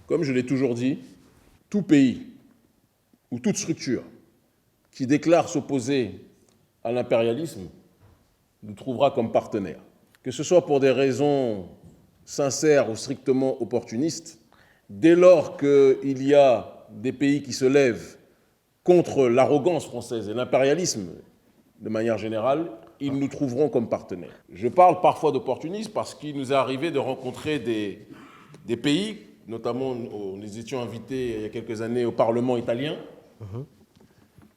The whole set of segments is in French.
Comme je l'ai toujours dit, tout pays ou toute structure qui déclare s'opposer à l'impérialisme nous trouvera comme partenaires. Que ce soit pour des raisons sincères ou strictement opportunistes, dès lors qu'il y a des pays qui se lèvent contre l'arrogance française et l'impérialisme de manière générale, ils nous trouveront comme partenaires. Je parle parfois d'opportunisme parce qu'il nous est arrivé de rencontrer des pays, notamment nous étions invités il y a quelques années au Parlement italien,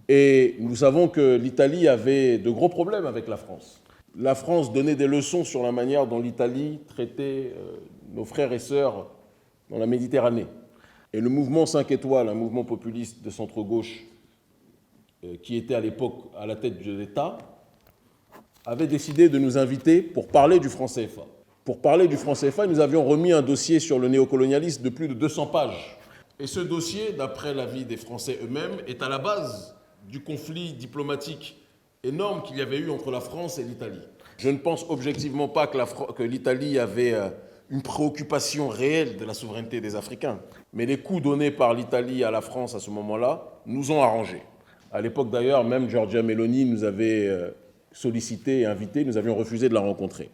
et nous savons que l'Italie avait de gros problèmes avec la France. La France donnait des leçons sur la manière dont l'Italie traitait nos frères et sœurs dans la Méditerranée. Et le mouvement 5 étoiles, un mouvement populiste de centre-gauche qui était à l'époque à la tête de l'État, avait décidé de nous inviter pour parler du franc CFA. Pour parler du franc CFA, nous avions remis un dossier sur le néocolonialisme de plus de 200 pages. Et ce dossier, d'après l'avis des Français eux-mêmes, est à la base du conflit diplomatique énorme qu'il y avait eu entre la France et l'Italie. Je ne pense objectivement pas que l'Italie avait une préoccupation réelle de la souveraineté des Africains. Mais les coups donnés par l'Italie à la France à ce moment-là nous ont arrangés. À l'époque d'ailleurs, même Giorgia Meloni nous avait sollicité et invité, nous avions refusé de la rencontrer.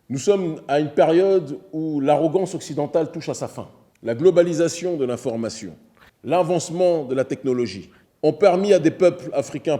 Nous sommes à une période où l'arrogance occidentale touche à sa fin. La globalisation de l'information, l'avancement de la technologie ont permis à des peuples africains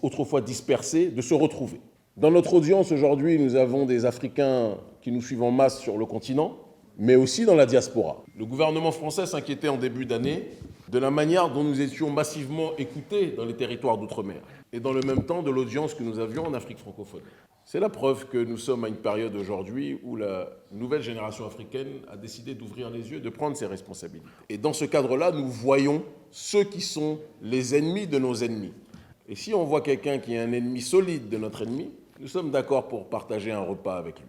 autrefois dispersés de se retrouver. Dans notre audience aujourd'hui, nous avons des Africains qui nous suivent en masse sur le continent, mais aussi dans la diaspora. Le gouvernement français s'inquiétait en début d'année de la manière dont nous étions massivement écoutés dans les territoires d'outre-mer et dans le même temps de l'audience que nous avions en Afrique francophone. C'est la preuve que nous sommes à une période aujourd'hui où la nouvelle génération africaine a décidé d'ouvrir les yeux, de prendre ses responsabilités. Et dans ce cadre-là, nous voyons ceux qui sont les ennemis de nos ennemis. Et si on voit quelqu'un qui est un ennemi solide de notre ennemi, nous sommes d'accord pour partager un repas avec lui.